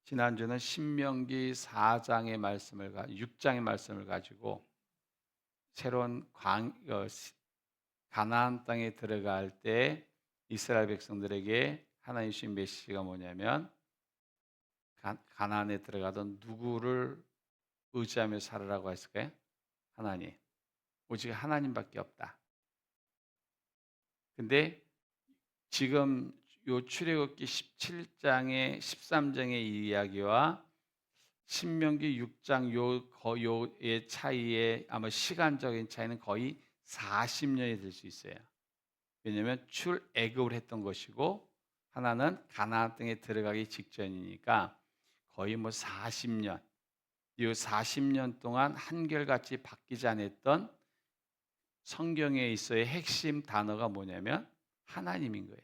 지난주는 신명기 4장의 말씀을 6장의 말씀을 가지고 새로운 가나안 땅에 들어갈 때 이스라엘 백성들에게 하나님 주신 메시지가 뭐냐면 가나안에 들어가던 누구를 의지하며 살으라고 했을까요? 하나님. 오직 하나님밖에 없다. 근데 지금 요 출애굽기 17장의 13장의 이야기와 신명기 6장 요의 차이에 아마 시간적인 차이는 거의 40년이 될 수 있어요. 왜냐하면 출애굽을 했던 것이고 하나는 가나안 땅에 들어가기 직전이니까 거의 40년. 이 40년 동안 한결같이 바뀌지 않았던 성경에 있어의 핵심 단어가 뭐냐면 하나님인 거예요.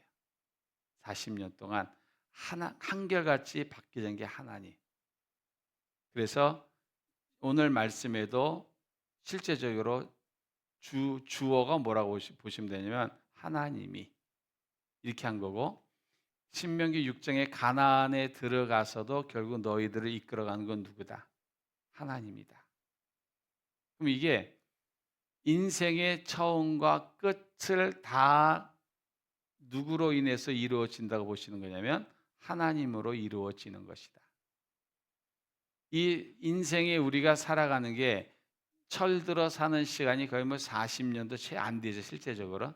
40년 동안 한결같이 바뀌지 않은 게 하나님. 그래서 오늘 말씀에도 실제적으로 주어가 뭐라고 보시면 되냐면 하나님이 이렇게 한 거고, 신명기 6장에 가나안에 들어가서도 결국 너희들을 이끌어가는 건 누구다? 하나님이다. 그럼 이게 인생의 처음과 끝을 다 누구로 인해서 이루어진다고 보시는 거냐면 하나님으로 이루어지는 것이다. 이 인생에 우리가 살아가는 게 철들어 사는 시간이 거의 40년도 채 안 되죠, 실제적으로.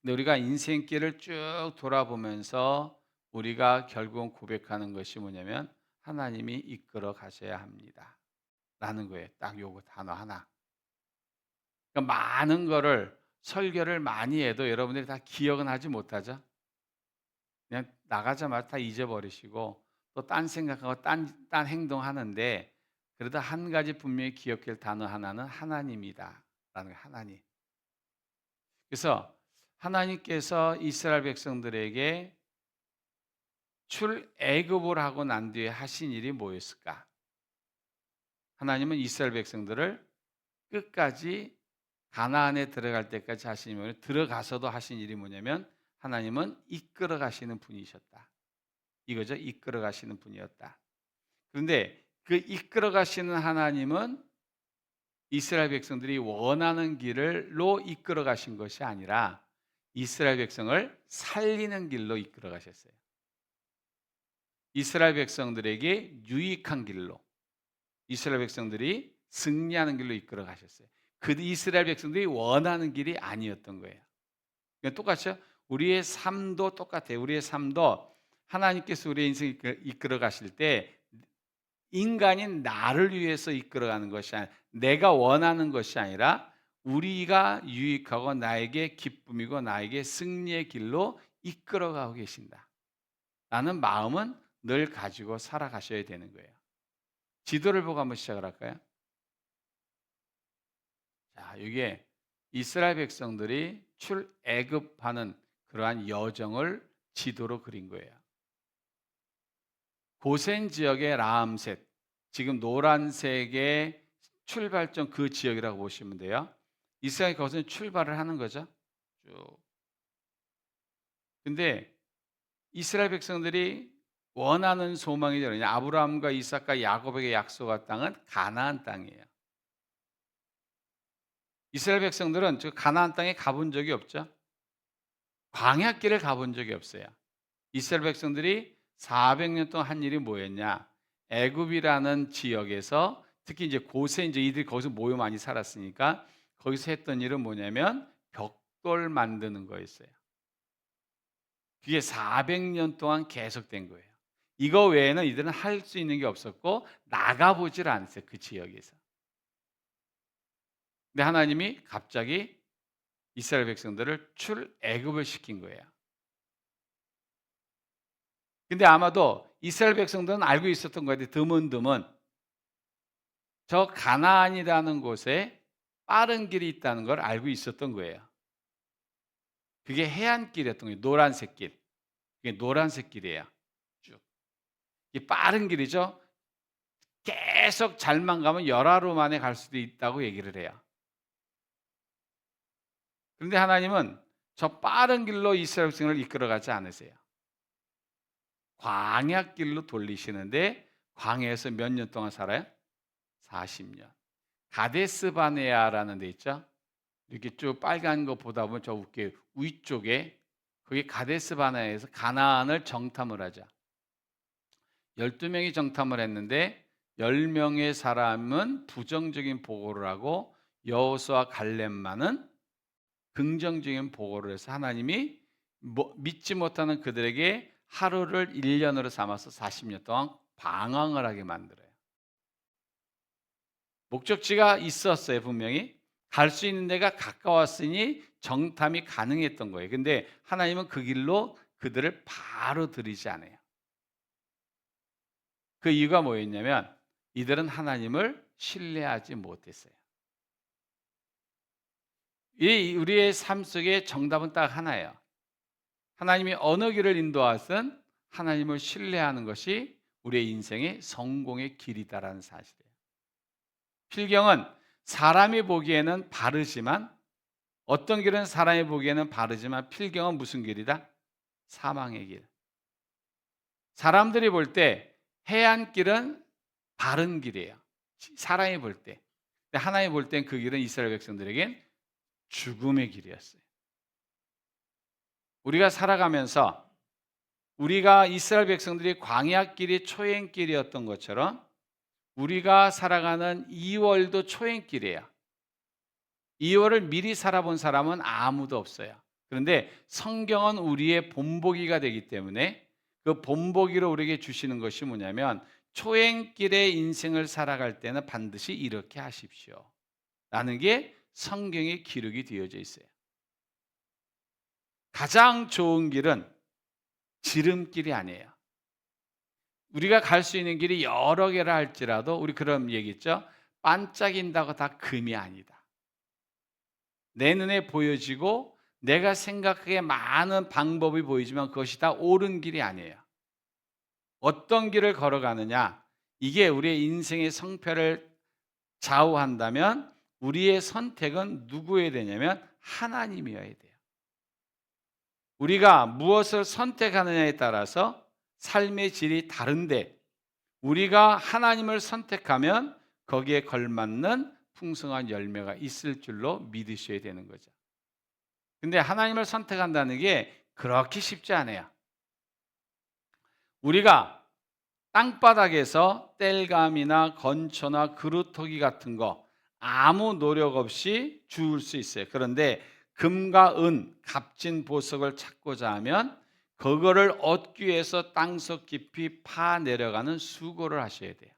근데 우리가 인생길을 쭉 돌아보면서 우리가 결국은 고백하는 것이 뭐냐면 하나님이 이끌어 가셔야 합니다 라는 거예요. 딱 요거 단어 하나. 그러니까 많은 거를 설교를 많이 해도 여러분들이 다 기억은 하지 못하죠. 그냥 나가자마자 다 잊어버리시고 또 딴 생각하고 딴 행동하는데, 그래도 한 가지 분명히 기억할 단어 하나는 하나님이다 라는 거예요. 하나님. 그래서 하나님께서 이스라엘 백성들에게 출애굽을 하고 난 뒤에 하신 일이 뭐였을까? 하나님은 이스라엘 백성들을 끝까지 가나안에 들어갈 때까지 하신 일이, 들어가서도 하신 일이 뭐냐면 하나님은 이끌어 가시는 분이셨다. 이거죠. 이끌어 가시는 분이었다. 그런데 그 이끌어 가시는 하나님은 이스라엘 백성들이 원하는 길로 이끌어 가신 것이 아니라 이스라엘 백성을 살리는 길로 이끌어 가셨어요. 이스라엘 백성들에게 유익한 길로, 이스라엘 백성들이 승리하는 길로 이끌어 가셨어요. 그 이스라엘 백성들이 원하는 길이 아니었던 거예요. 그러니까 똑같죠? 우리의 삶도 똑같아요. 우리의 삶도 하나님께서 우리의 인생을 이끌어 가실 때 인간인 나를 위해서 이끌어가는 것이 아니라, 내가 원하는 것이 아니라 우리가 유익하고 나에게 기쁨이고 나에게 승리의 길로 이끌어가고 계신다 라는 마음은 늘 가지고 살아가셔야 되는 거예요. 지도를 보고 한번 시작을 할까요? 자, 이게 이스라엘 백성들이 출애굽하는 그러한 여정을 지도로 그린 거예요. 고센 지역의 라암셋, 지금 노란색의 출발점 그 지역이라고 보시면 돼요. 이스라엘이 거기서 출발을 하는 거죠. 쭉. 근데 이스라엘 백성들이 원하는 소망이 뭐냐? 아브라함과 이삭과 야곱에게 약속한 땅은 가나안 땅이에요. 이스라엘 백성들은 저 가나안 땅에 가본 적이 없죠. 광야길을 가본 적이 없어요. 이스라엘 백성들이 400년 동안 한 일이 뭐였냐? 애굽이라는 지역에서 특히 이제 고센, 이제 이들이 거기서 모여 많이 살았으니까 거기서 했던 일은 뭐냐면 벽돌 만드는 거였어요. 그게 400년 동안 계속된 거예요. 이거 외에는 이들은 할 수 있는 게 없었고 나가보질 않았어요, 그 지역에서. 근데 하나님이 갑자기 이스라엘 백성들을 출애굽을 시킨 거예요. 근데 아마도 이스라엘 백성들은 알고 있었던 거예요. 드문드문 저 가나안이라는 곳에 빠른 길이 있다는 걸 알고 있었던 거예요. 그게 해안길이었던 거예요. 노란색 길. 그게 노란색 길이에요. 쭉. 이게 빠른 길이죠. 계속 잘만 가면 열하루 만에 갈 수도 있다고 얘기를 해요. 그런데 하나님은 저 빠른 길로 이스라엘 백성을 이끌어가지 않으세요. 광야길로 돌리시는데 광야에서 몇 년 동안 살아요? 40년. 가데스 바네아라는 데 있죠. 이렇게 쭉 빨간 거 보다 보면 저 위쪽에 그게 가데스 바네아에서 가나안을 정탐을 하자. 12명이 정탐을 했는데 10명의 사람은 부정적인 보고를 하고 여호수아 갈렙만은 긍정적인 보고를 해서 하나님이 믿지 못하는 그들에게 하루를 1년으로 삼아서 40년 동안 방황을 하게 만들어요. 목적지가 있었어요. 분명히 갈 수 있는 데가 가까웠으니 정탐이 가능했던 거예요. 근데 하나님은 그 길로 그들을 바로 들이지 않아요. 그 이유가 뭐였냐면 이들은 하나님을 신뢰하지 못했어요. 우리의 삶 속에 정답은 딱 하나예요. 하나님이 어느 길을 인도하든 하나님을 신뢰하는 것이 우리의 인생의 성공의 길이다라는 사실이에요. 필경은 사람이 보기에는 바르지만 어떤 길은 사람이 보기에는 바르지만 필경은 무슨 길이다? 사망의 길. 사람들이 볼 때 해안길은 바른 길이에요. 사람이 볼 때. 근데 하나님이 볼 땐 그 길은 이스라엘 백성들에겐 죽음의 길이었어요. 우리가 살아가면서 우리가 이스라엘 백성들이 광야길이 초행길이었던 것처럼 우리가 살아가는 2월도 초행길이에요. 2월을 미리 살아본 사람은 아무도 없어요. 그런데 성경은 우리의 본보기가 되기 때문에 그 본보기로 우리에게 주시는 것이 뭐냐면 초행길의 인생을 살아갈 때는 반드시 이렇게 하십시오 라는 게 성경의 기록이 되어져 있어요. 가장 좋은 길은 지름길이 아니에요. 우리가 갈 수 있는 길이 여러 개라 할지라도 우리 그런 얘기 있죠. 반짝인다고 다 금이 아니다. 내 눈에 보여지고 내가 생각하기에 많은 방법이 보이지만 그것이 다 옳은 길이 아니에요. 어떤 길을 걸어가느냐, 이게 우리의 인생의 성패를 좌우한다면 우리의 선택은 누구여야 되냐면 하나님이어야 돼요. 우리가 무엇을 선택하느냐에 따라서 삶의 질이 다른데 우리가 하나님을 선택하면 거기에 걸맞는 풍성한 열매가 있을 줄로 믿으셔야 되는 거죠. 근데 하나님을 선택한다는 게 그렇게 쉽지 않아요. 우리가 땅바닥에서 땔감이나 건초나 그루터기 같은 거 아무 노력 없이 주울 수 있어요. 그런데 금과 은, 값진 보석을 찾고자 하면 그거를 얻기 위해서 땅속 깊이 파 내려가는 수고를 하셔야 돼요.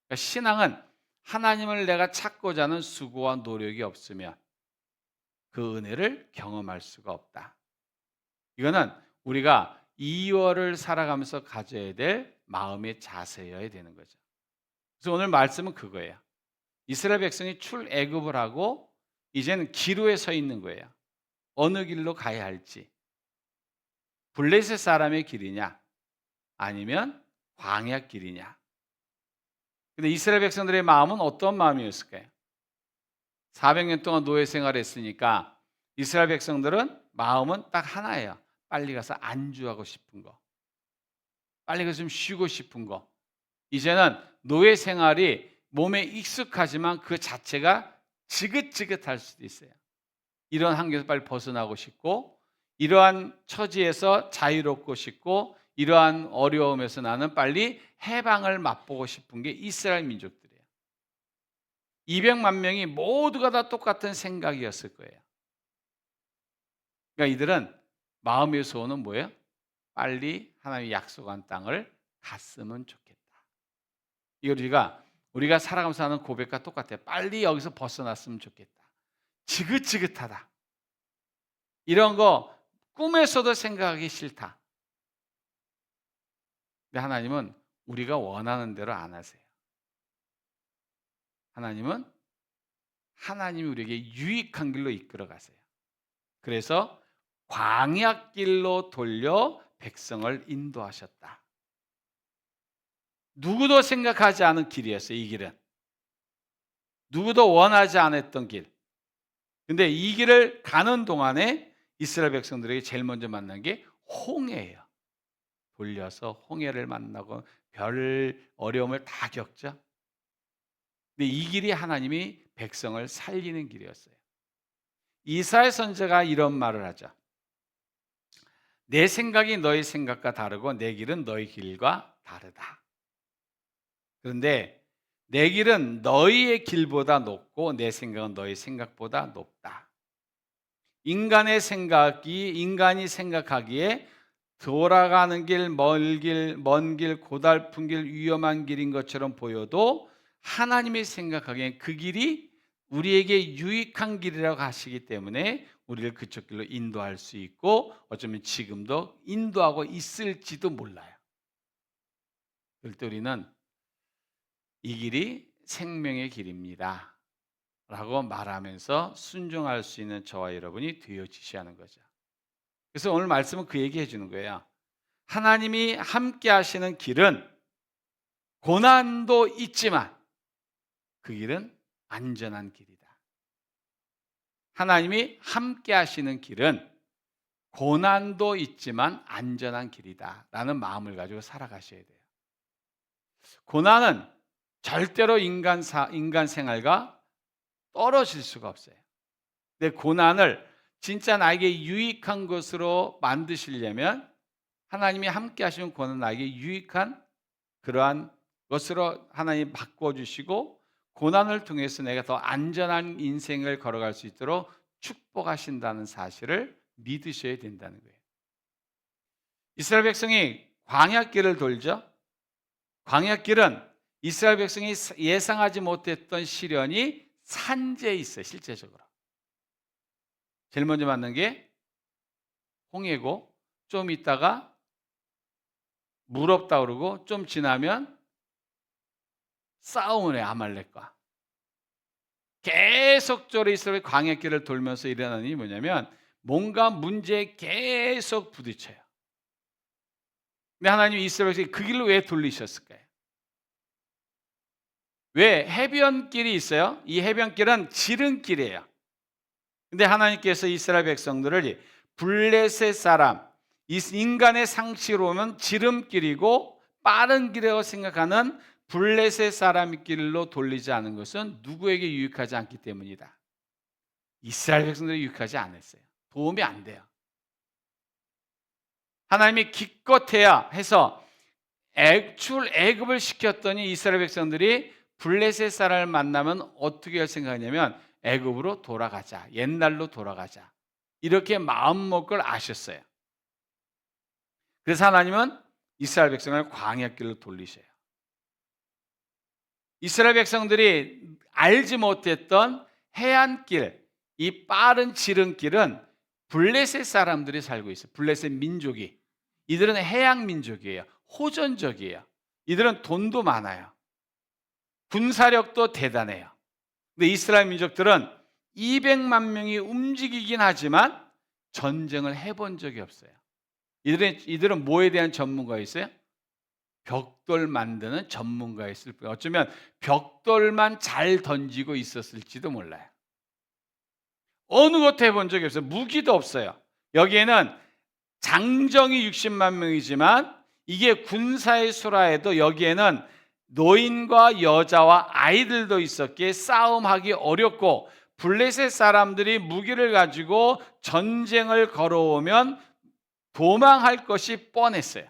그러니까 신앙은 하나님을 내가 찾고자 하는 수고와 노력이 없으면 그 은혜를 경험할 수가 없다. 이거는 우리가 2월을 살아가면서 가져야 될 마음의 자세여야 되는 거죠. 그래서 오늘 말씀은 그거예요. 이스라엘 백성이 출애굽을 하고 이제는 기로에 서 있는 거예요. 어느 길로 가야 할지. 블레셋 사람의 길이냐 아니면 광야 길이냐. 근데 이스라엘 백성들의 마음은 어떤 마음이었을까요? 400년 동안 노예 생활했으니까 이스라엘 백성들은 마음은 딱 하나예요. 빨리 가서 안주하고 싶은 거. 빨리 가서 좀 쉬고 싶은 거. 이제는 노예 생활이 몸에 익숙하지만 그 자체가 지긋지긋할 수도 있어요. 이런 환경에서 빨리 벗어나고 싶고 이러한 처지에서 자유롭고 싶고 이러한 어려움에서 나는 빨리 해방을 맛보고 싶은 게 이스라엘 민족들이에요. 200만 명이 모두가 다 똑같은 생각이었을 거예요. 그러니까 이들은 마음의 소원은 뭐예요? 빨리 하나님이 약속한 땅을 갔으면 좋겠다. 이걸 우리가 살아가면서 하는 고백과 똑같아요. 빨리 여기서 벗어났으면 좋겠다. 지긋지긋하다. 이런 거 꿈에서도 생각하기 싫다. 근데 하나님은 우리가 원하는 대로 안 하세요. 하나님은 하나님이 우리에게 유익한 길로 이끌어 가세요. 그래서 광야길로 돌려 백성을 인도하셨다. 누구도 생각하지 않은 길이었어요. 이 길은 누구도 원하지 않았던 길. 근데 이 길을 가는 동안에 이스라엘 백성들에게 제일 먼저 만난 게 홍해예요. 돌려서 홍해를 만나고 별 어려움을 다 겪죠. 근데 이 길이 하나님이 백성을 살리는 길이었어요. 이사야 선지자가 이런 말을 하죠. 내 생각이 너희 생각과 다르고 내 길은 너희 길과 다르다. 그런데 내 길은 너희의 길보다 높고 내 생각은 너희 생각보다 높다. 인간이 생각하기에 돌아가는 길, 먼 길, 고달픈 길, 위험한 길인 것처럼 보여도 하나님이 생각하기엔 그 길이 우리에게 유익한 길이라고 하시기 때문에 우리를 그쪽 길로 인도할 수 있고 어쩌면 지금도 인도하고 있을지도 몰라요. 그럴 때 우리는 이 길이 생명의 길입니다 라고 말하면서 순종할 수 있는 저와 여러분이 되어지셔야 하는 거죠. 그래서 오늘 말씀은 그 얘기 해주는 거예요. 하나님이 함께 하시는 길은 고난도 있지만 그 길은 안전한 길이다. 하나님이 함께 하시는 길은 고난도 있지만 안전한 길이다 라는 마음을 가지고 살아가셔야 돼요. 고난은 절대로 인간 생활과 떨어질 수가 없어요. 근데 고난을 진짜 나에게 유익한 것으로 만드시려면 하나님이 함께 하시는 고난은 나에게 유익한 그러한 것으로 하나님 바꿔주시고 고난을 통해서 내가 더 안전한 인생을 걸어갈 수 있도록 축복하신다는 사실을 믿으셔야 된다는 거예요. 이스라엘 백성이 광야길을 돌죠. 광야길은 이스라엘 백성이 예상하지 못했던 시련이 산재에 있어요. 실제적으로 제일 먼저 만난 게 홍해고 좀 있다가 물 없다 그러고 좀 지나면 싸움을 해 아말렉과. 계속적으로 이스라엘 광야길을 돌면서 일어나는 일이 뭐냐면 뭔가 문제에 계속 부딪혀요. 근데 하나님이 이스라엘에게 그 길로 왜 돌리셨을까요? 왜? 해변길이 있어요. 이 해변길은 지름길이에요. 근데 하나님께서 이스라엘 백성들을 블레셋 사람, 인간의 상식으로 보면 지름길이고 빠른 길이라고 생각하는 블레셋 사람의 길로 돌리지 않은 것은 누구에게 유익하지 않기 때문이다. 이스라엘 백성들이 유익하지 않았어요. 도움이 안 돼요. 하나님이 기껏해야 해서 애굽을 시켰더니 이스라엘 백성들이 블레셋 사람을 만나면 어떻게 할 생각하냐면 애굽으로 돌아가자, 옛날로 돌아가자 이렇게 마음먹을 아셨어요. 그래서 하나님은 이스라엘 백성을 광야길로 돌리셔요. 이스라엘 백성들이 알지 못했던 해안길, 이 빠른 지름길은 블레셋 사람들이 살고 있어요. 블레셋 민족이. 이들은 해양 민족이에요. 호전적이에요. 이들은 돈도 많아요. 군사력도 대단해요. 근데 이스라엘 민족들은 200만 명이 움직이긴 하지만 전쟁을 해본 적이 없어요. 이들은 뭐에 대한 전문가였어요? 벽돌 만드는 전문가였을 뿐. 어쩌면 벽돌만 잘 던지고 있었을지도 몰라요. 어느 것도 해본 적이 없어요. 무기도 없어요. 여기에는 장정이 60만 명이지만 이게 군사의 수라 해도 여기에는 노인과 여자와 아이들도 있었기에 싸움하기 어렵고 블레셋 사람들이 무기를 가지고 전쟁을 걸어오면 도망할 것이 뻔했어요.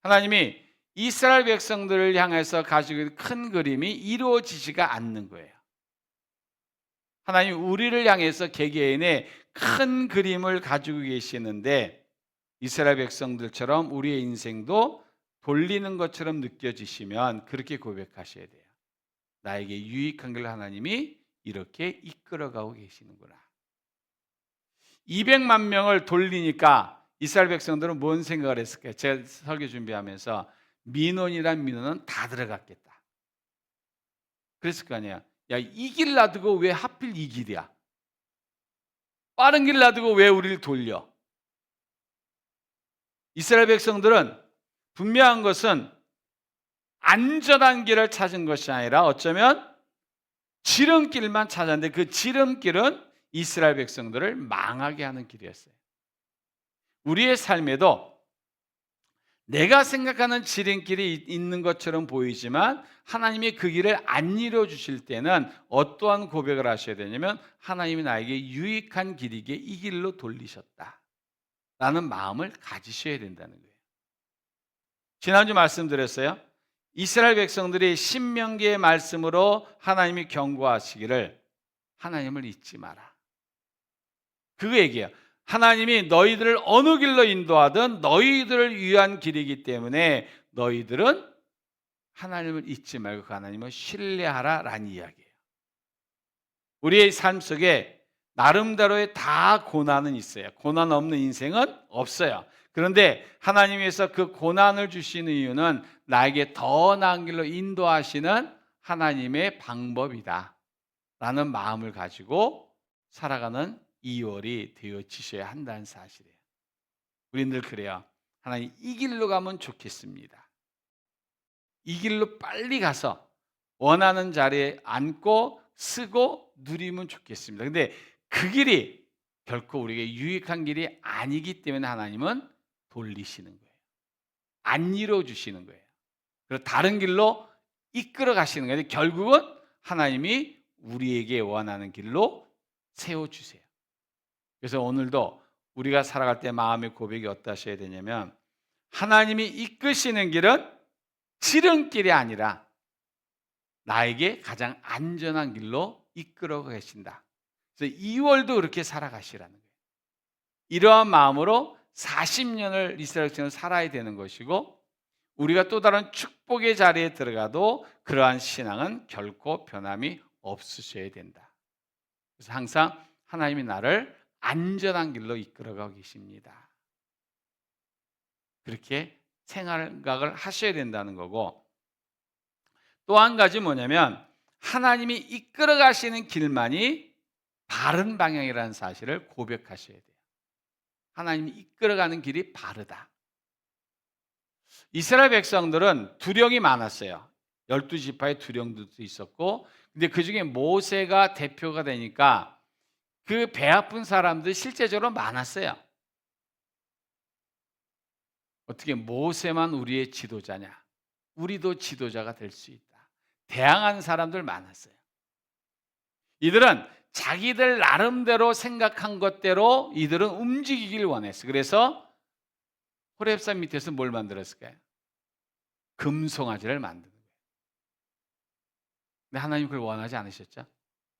하나님이 이스라엘 백성들을 향해서 가지고 있는 큰 그림이 이루어지지가 않는 거예요. 하나님 우리를 향해서 개개인의 큰 그림을 가지고 계시는데 이스라엘 백성들처럼 우리의 인생도 돌리는 것처럼 느껴지시면 그렇게 고백하셔야 돼요. 나에게 유익한 걸 하나님이 이렇게 이끌어가고 계시는구나. 200만 명을 돌리니까 이스라엘 백성들은 뭔 생각을 했을까요? 제가 설교 준비하면서 민원이란 민원은 다 들어갔겠다. 그랬을 거 아니야. 야, 이 길 놔두고 왜 하필 이 길이야? 빠른 길 놔두고 왜 우리를 돌려? 이스라엘 백성들은 분명한 것은 안전한 길을 찾은 것이 아니라 어쩌면 지름길만 찾았는데 그 지름길은 이스라엘 백성들을 망하게 하는 길이었어요. 우리의 삶에도 내가 생각하는 지름길이 있는 것처럼 보이지만 하나님이 그 길을 안 이루어 주실 때는 어떠한 고백을 하셔야 되냐면 하나님이 나에게 유익한 길이기에 이 길로 돌리셨다 라는 마음을 가지셔야 된다는 거예요. 지난주 말씀드렸어요. 이스라엘 백성들이 신명기의 말씀으로 하나님이 경고하시기를 하나님을 잊지 마라. 그 얘기예요. 하나님이 너희들을 어느 길로 인도하든 너희들을 위한 길이기 때문에 너희들은 하나님을 잊지 말고 그 하나님을 신뢰하라라는 이야기예요. 우리의 삶 속에 나름대로의 다 고난은 있어요. 고난 없는 인생은 없어요. 그런데 하나님께서 그 고난을 주시는 이유는 나에게 더 나은 길로 인도하시는 하나님의 방법이다 라는 마음을 가지고 살아가는 2월이 되어지셔야 한다는 사실이에요. 우리는 늘 그래요. 하나님 이 길로 가면 좋겠습니다. 이 길로 빨리 가서 원하는 자리에 앉고 쓰고 누리면 좋겠습니다. 근데 그 길이 결코 우리에게 유익한 길이 아니기 때문에 하나님은 돌리시는 거예요. 안 이루어 주시는 거예요. 그리고 다른 길로 이끌어 가시는 거예요. 결국은 하나님이 우리에게 원하는 길로 세워주세요. 그래서 오늘도 우리가 살아갈 때 마음의 고백이 어떠셔야 되냐면 하나님이 이끄시는 길은 지름길이 아니라 나에게 가장 안전한 길로 이끌어 가신다. 그래서 2월도 그렇게 살아가시라는 거예요. 이러한 마음으로 40년을 이스라엘 백성은 살아야 되는 것이고 우리가 또 다른 축복의 자리에 들어가도 그러한 신앙은 결코 변함이 없으셔야 된다. 그래서 항상 하나님이 나를 안전한 길로 이끌어가고 계십니다. 그렇게 생각을 하셔야 된다는 거고 또 한 가지 뭐냐면 하나님이 이끌어 가시는 길만이 바른 방향이라는 사실을 고백하셔야 돼요. 하나님이 이끌어가는 길이 바르다. 이스라엘 백성들은 두령이 많았어요. 12지파의 두령들도 있었고 근데 그중에 모세가 대표가 되니까 그 배 아픈 사람들이 실제적으로 많았어요. 어떻게 모세만 우리의 지도자냐? 우리도 지도자가 될 수 있다. 대항하는 사람들 많았어요. 이들은 자기들 나름대로 생각한 것대로 이들은 움직이길 원했어요. 그래서 호렙산 밑에서 뭘 만들었을까요? 금송아지를 만드는 거예요. 근데 하나님 그걸 원하지 않으셨죠?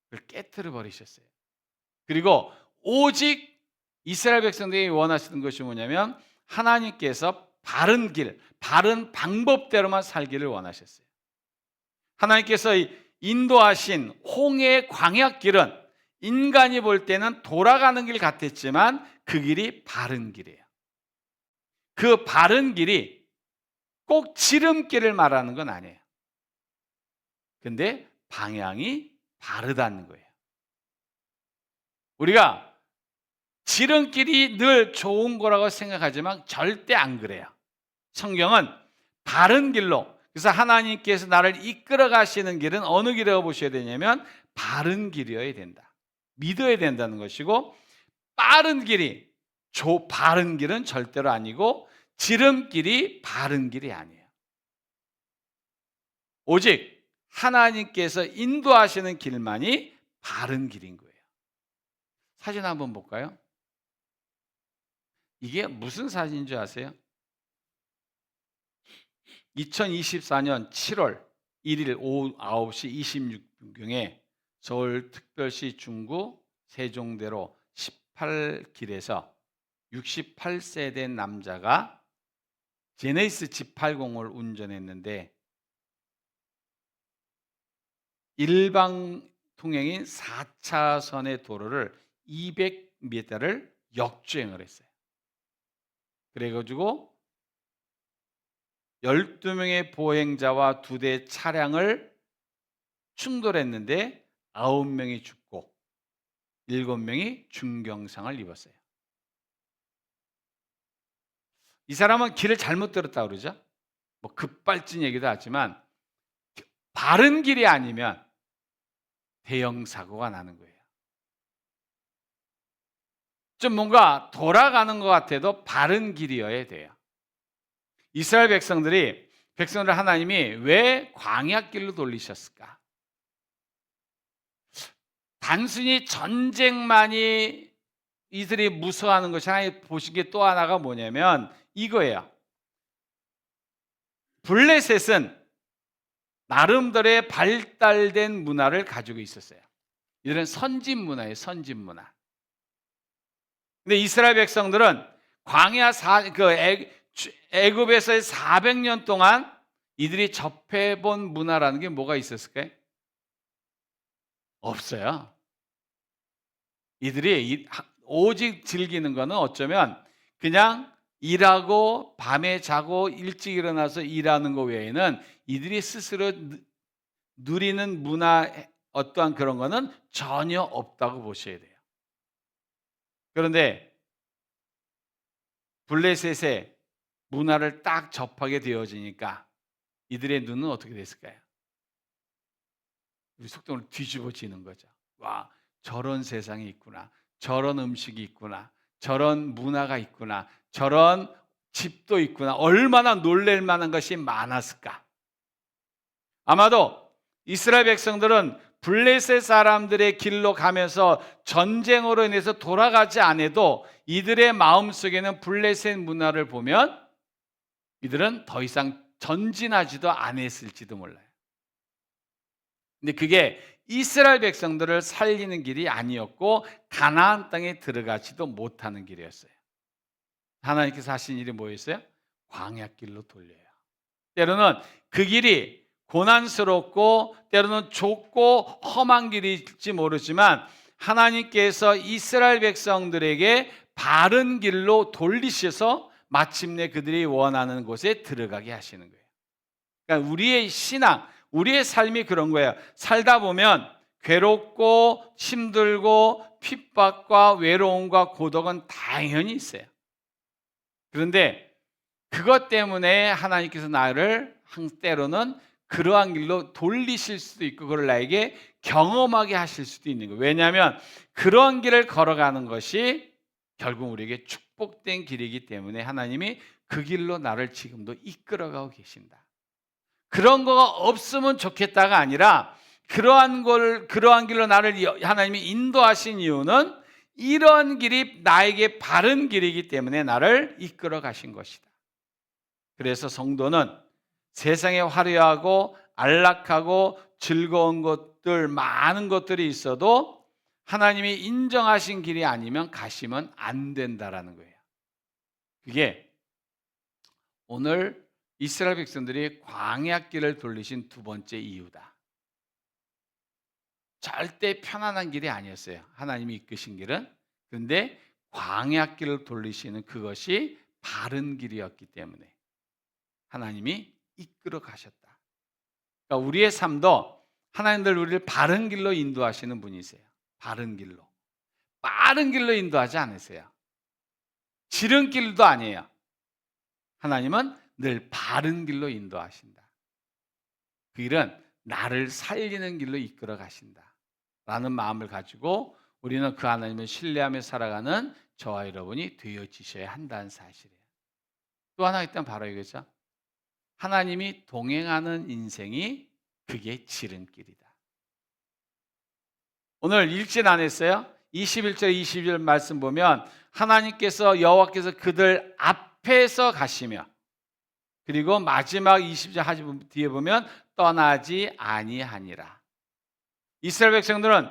그걸 깨트려 버리셨어요. 그리고 오직 이스라엘 백성들이 원하시는 것이 뭐냐면 하나님께서 바른 길, 바른 방법대로만 살기를 원하셨어요. 하나님께서 인도하신 홍해의 광야길은 인간이 볼 때는 돌아가는 길 같았지만 그 길이 바른 길이에요. 그 바른 길이 꼭 지름길을 말하는 건 아니에요. 근데 방향이 바르다는 거예요. 우리가 지름길이 늘 좋은 거라고 생각하지만 절대 안 그래요. 성경은 바른 길로, 그래서 하나님께서 나를 이끌어 가시는 길은 어느 길이라고 보셔야 되냐면 바른 길이어야 된다. 믿어야 된다는 것이고 빠른 길이 바른 길은 절대로 아니고 지름길이 바른 길이 아니에요. 오직 하나님께서 인도하시는 길만이 바른 길인 거예요. 사진 한번 볼까요? 이게 무슨 사진인 줄 아세요? 2024년 7월 1일 오후 9시 26분경에 서울특별시 중구 세종대로 18길에서 68세 된 남자가 제네시스 G80을 운전했는데 일방 통행인 4차선의 도로를 200m를 역주행을 했어요. 그래가지고 12명의 보행자와 2대 차량을 충돌했는데 9명이 죽고 7명이 중경상을 입었어요. 이 사람은 길을 잘못 들었다고 그러죠. 뭐 급발진 얘기도 하지만 바른 길이 아니면 대형 사고가 나는 거예요. 좀 뭔가 돌아가는 것 같아도 바른 길이어야 돼요. 이스라엘 백성들을 하나님이 왜 광야 길로 돌리셨을까? 단순히 전쟁만이 이들이 무서워하는 것이 하나님 보신 게 또 하나가 뭐냐면 이거예요. 블레셋은 나름대로의 발달된 문화를 가지고 있었어요. 이들은 선진 문화예요, 선진 문화. 근데 이스라엘 백성들은 광야 애굽에서의 400년 동안 이들이 접해본 문화라는 게 뭐가 있었을까요? 없어요. 이들이 오직 즐기는 거는 어쩌면 그냥 일하고 밤에 자고 일찍 일어나서 일하는 거 외에는 이들이 스스로 누리는 문화 어떠한 그런 거는 전혀 없다고 보셔야 돼요. 그런데 블레셋의 문화를 딱 접하게 되어지니까 이들의 눈은 어떻게 됐을까요? 우리 속담으로 뒤집어지는 거죠. 와, 저런 세상이 있구나. 저런 음식이 있구나. 저런 문화가 있구나. 저런 집도 있구나. 얼마나 놀랄 만한 것이 많았을까? 아마도 이스라엘 백성들은 블레셋 사람들의 길로 가면서 전쟁으로 인해서 돌아가지 않아도 이들의 마음속에는 블레셋 문화를 보면 이들은 더 이상 전진하지도 않았을지도 몰라요. 근데 그게 이스라엘 백성들을 살리는 길이 아니었고 가나안 땅에 들어가지도 못하는 길이었어요. 하나님께서 하신 일이 뭐였어요? 광야길로 돌려요. 때로는 그 길이 고난스럽고 때로는 좁고 험한 길일지 모르지만 하나님께서 이스라엘 백성들에게 바른 길로 돌리셔서 마침내 그들이 원하는 곳에 들어가게 하시는 거예요. 그러니까 우리의 신앙, 우리의 삶이 그런 거예요. 살다 보면 괴롭고 힘들고 핍박과 외로움과 고독은 당연히 있어요. 그런데 그것 때문에 하나님께서 나를 때로는 그러한 길로 돌리실 수도 있고 그걸 나에게 경험하게 하실 수도 있는 거예요. 왜냐하면 그러한 길을 걸어가는 것이 결국 우리에게 축복된 길이기 때문에 하나님이 그 길로 나를 지금도 이끌어가고 계신다. 그런 거가 없으면 좋겠다가 아니라 그러한 길로 나를 하나님이 인도하신 이유는 이런 길이 나에게 바른 길이기 때문에 나를 이끌어 가신 것이다. 그래서 성도는 세상에 화려하고 안락하고 즐거운 것들, 많은 것들이 있어도 하나님이 인정하신 길이 아니면 가시면 안 된다라는 거예요. 그게 오늘 이스라엘 백성들이 광야길을 돌리신 두 번째 이유다. 절대 편안한 길이 아니었어요. 하나님이 이끄신 길은. 그런데 광야길을 돌리시는 그것이 바른 길이었기 때문에 하나님이 이끌어 가셨다. 그러니까 우리의 삶도 하나님들 우리를 바른 길로 인도하시는 분이세요. 바른 길로. 빠른 길로 인도하지 않으세요. 지름길도 아니에요. 하나님은 늘 바른 길로 인도하신다. 그 길은 나를 살리는 길로 이끌어 가신다. 라는 마음을 가지고 우리는 그 하나님을 신뢰하며 살아가는 저와 여러분이 되어지셔야 한다는 사실이에요. 또 하나 있다면 바로 이거죠. 하나님이 동행하는 인생이 그게 지름길이다. 오늘 읽진 않았어요? 21절 22절 말씀 보면 하나님께서 여호와께서 그들 앞에서 가시며 그리고 마지막 20절 뒤에 보면 떠나지 아니하니라. 이스라엘 백성들은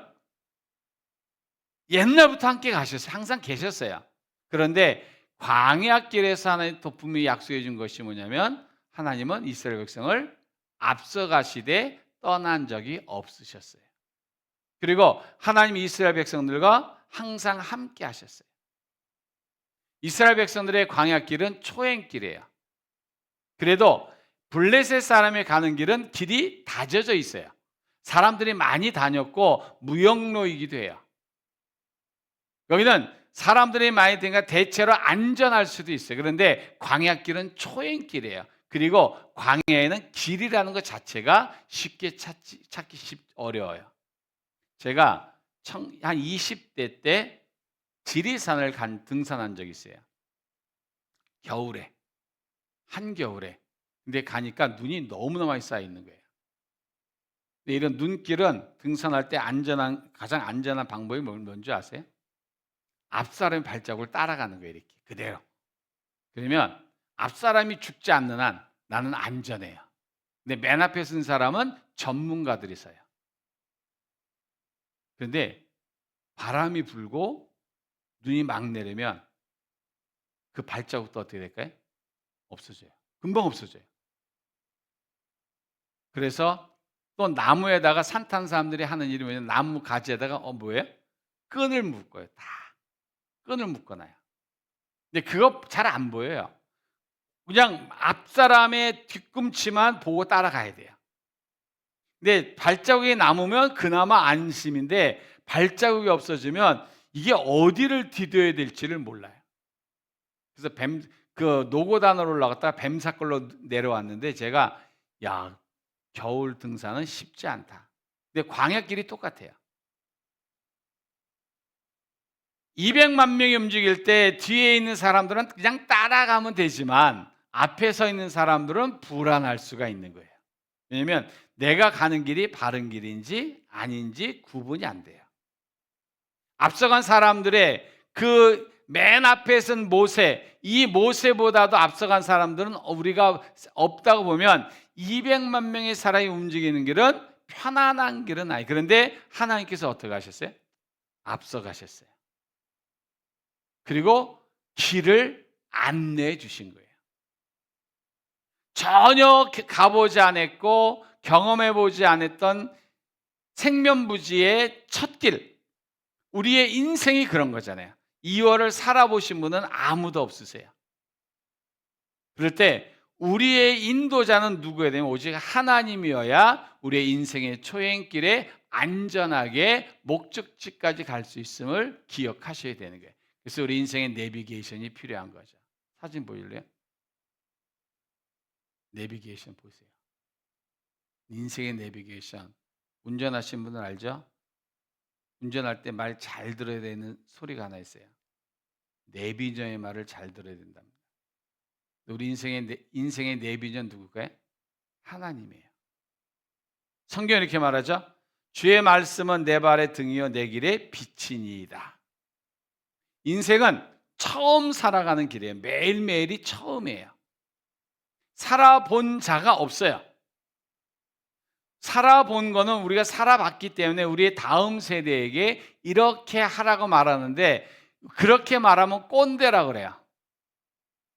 옛날부터 함께 가셨어요. 항상 계셨어요. 그런데 광야길에서 하나님 분명히 약속해 준 것이 뭐냐면 하나님은 이스라엘 백성을 앞서가시되 떠난 적이 없으셨어요. 그리고 하나님이 이스라엘 백성들과 항상 함께 하셨어요. 이스라엘 백성들의 광야길은 초행길이에요. 그래도 블레셋 사람이 가는 길은 길이 다져져 있어요. 사람들이 많이 다녔고 무역로이기도 해요. 여기는 사람들이 많이 다니니까 대체로 안전할 수도 있어요. 그런데 광야길은 초행길이에요. 그리고 광야에는 길이라는 것 자체가 쉽게 찾기 어려워요. 제가 한 20대 때 지리산을 등산한 적이 있어요. 겨울에. 한겨울에. 근데 가니까 눈이 너무나 많이 쌓여 있는 거예요. 근데 이런 눈길은 등산할 때 가장 안전한 방법이 뭔지 아세요? 앞사람의 발자국을 따라가는 거예요. 이렇게 그대로. 그러면 앞사람이 죽지 않는 한 나는 안전해요. 근데 맨 앞에 쓴 사람은 전문가들이 서요. 그런데 바람이 불고 눈이 막 내리면 그 발자국도 어떻게 될까요? 없어져요. 금방 없어져요. 그래서 또 나무에다가 산 탄 사람들이 하는 일이 뭐냐면 나무 가지에다가 뭐예요? 끈을 묶어요. 다 끈을 묶어 놔요. 근데 그거 잘 안 보여요. 그냥 앞 사람의 뒤꿈치만 보고 따라가야 돼요. 근데 발자국이 남으면 그나마 안심인데 발자국이 없어지면 이게 어디를 디뎌야 될지를 몰라요. 그래서 노고단으로 올라갔다가 뱀사걸로 내려왔는데 제가 야, 겨울 등산은 쉽지 않다. 근데 광야길이 똑같아요. 200만 명이 움직일 때 뒤에 있는 사람들은 그냥 따라가면 되지만 앞에 서 있는 사람들은 불안할 수가 있는 거예요. 왜냐하면 내가 가는 길이 바른 길인지 아닌지 구분이 안 돼요. 앞서간 사람들의 그 맨 앞에 선 모세, 이 모세보다도 앞서간 사람들은 우리가 없다고 보면 200만 명의 사람이 움직이는 길은 편안한 길은 아니. 그런데 하나님께서 어떻게 하셨어요? 앞서가셨어요. 그리고 길을 안내해 주신 거예요. 전혀 가보지 않았고 경험해 보지 않았던 생면부지의 첫 길, 우리의 인생이 그런 거잖아요. 2월을 살아보신 분은 아무도 없으세요. 그럴 때 우리의 인도자는 누구여야 되면 오직 하나님이어야 우리의 인생의 초행길에 안전하게 목적지까지 갈 수 있음을 기억하셔야 되는 거예요. 그래서 우리 인생의 내비게이션이 필요한 거죠. 사진 보일래요? 내비게이션 보세요. 인생의 내비게이션. 운전하시는 분들 알죠? 운전할 때 말 잘 들어야 되는 소리가 하나 있어요. 내비전의 말을 잘 들어야 된답니다. 우리 인생의 내비전 누굴까요? 하나님이에요. 성경이 이렇게 말하죠. 주의 말씀은 내 발의 등이요 내 길의 빛이니이다. 인생은 처음 살아가는 길이에요. 매일매일이 처음이에요. 살아본 자가 없어요. 살아본 거는 우리가 살아봤기 때문에 우리의 다음 세대에게 이렇게 하라고 말하는데 그렇게 말하면 꼰대라고 그래요.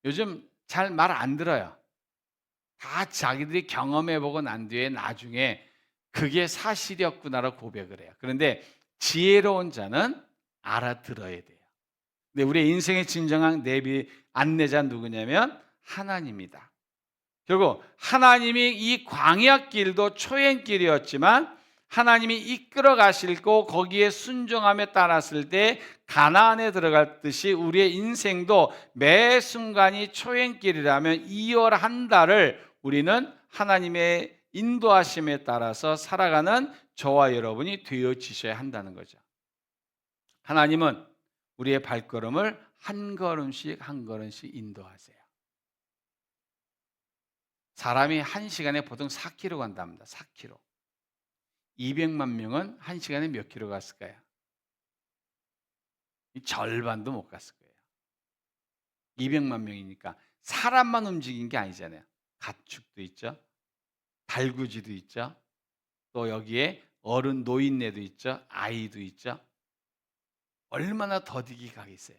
요즘 잘 말 안 들어요. 다 자기들이 경험해보고 난 뒤에 나중에 그게 사실이었구나라고 고백을 해요. 그런데 지혜로운 자는 알아들어야 돼요. 근데 우리의 인생의 진정한 안내자 누구냐면 하나님이다. 결국 하나님이 이 광야길도 초행길이었지만 하나님이 이끌어 가시고 거기에 순종함에 따랐을 때 가나안에 들어갈 듯이 우리의 인생도 매 순간이 초행길이라면 2월 한 달을 우리는 하나님의 인도하심에 따라서 살아가는 저와 여러분이 되어지셔야 한다는 거죠. 하나님은 우리의 발걸음을 한 걸음씩 한 걸음씩 인도하세요. 사람이 한 시간에 보통 4km 간답니다. 4km. 200만 명은 한 시간에 몇 킬로 갔을까요? 절반도 못 갔을 거예요. 200만 명이니까 사람만 움직인 게 아니잖아요. 가축도 있죠. 달구지도 있죠. 또 여기에 어른 노인네도 있죠. 아이도 있죠. 얼마나 더디게 가겠어요.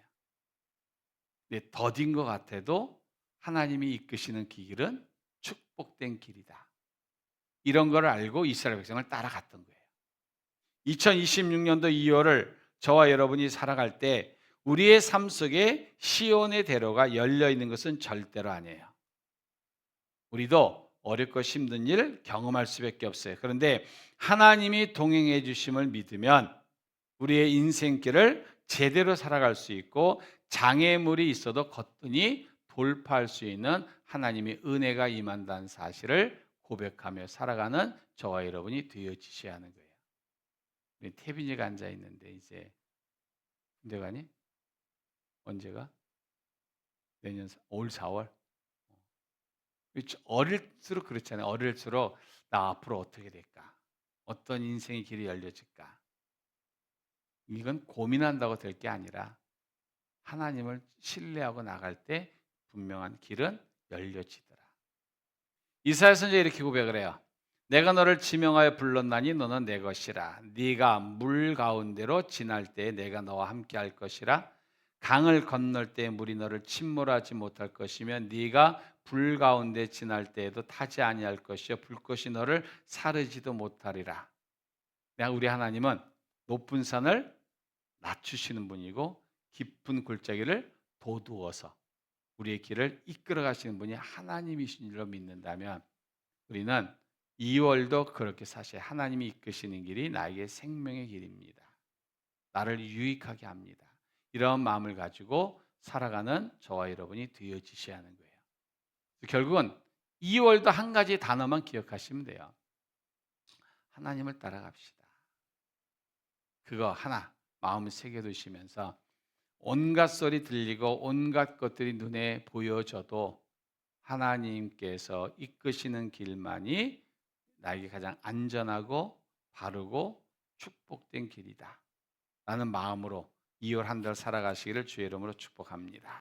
근데 더딘 것 같아도 하나님이 이끄시는 길은 축복된 길이다. 이런 걸 알고 이스라엘 백성을 따라갔던 거예요. 2026년도 2월을 저와 여러분이 살아갈 때 우리의 삶 속에 시온의 대로가 열려 있는 것은 절대로 아니에요. 우리도 어렵고 힘든 일 경험할 수밖에 없어요. 그런데 하나님이 동행해 주심을 믿으면 우리의 인생길을 제대로 살아갈 수 있고 장애물이 있어도 거뜬히 돌파할 수 있는 하나님의 은혜가 임한다는 사실을 고백하며 살아가는 저와 여러분이 되어지셔야 하는 거예요. 우리 태빈이가 앉아 있는데 이제 군대 가니? 언제가? 내년 올 4월? 어릴수록 그렇잖아요. 어릴수록 나 앞으로 어떻게 될까? 어떤 인생의 길이 열려질까? 이건 고민한다고 될 게 아니라 하나님을 신뢰하고 나갈 때 분명한 길은 열려지더라. 이사야 선지자 이렇게 고백을 해요. 내가 너를 지명하여 불렀나니 너는 내 것이라. 네가 물 가운데로 지날 때 내가 너와 함께 할 것이라. 강을 건널 때 물이 너를 침몰하지 못할 것이며 네가 불 가운데 지날 때에도 타지 아니할 것이요 불꽃이 너를 사르지도 못하리라. 우리 하나님은 높은 산을 낮추시는 분이고 깊은 골짜기를 도두어서 우리의 길을 이끌어 가시는 분이 하나님이신 줄로 믿는다면 우리는 2월도 그렇게 사실 하나님이 이끄시는 길이 나에게 생명의 길입니다. 나를 유익하게 합니다. 이런 마음을 가지고 살아가는 저와 여러분이 되어지셔야 하는 거예요. 결국은 2월도 한 가지 단어만 기억하시면 돼요. 하나님을 따라갑시다. 그거 하나 마음을 새겨두시면서 온갖 소리 들리고 온갖 것들이 눈에 보여져도 하나님께서 이끄시는 길만이 나에게 가장 안전하고 바르고 축복된 길이다 라는 마음으로 2월 한 달 살아가시기를 주의 이름으로 축복합니다.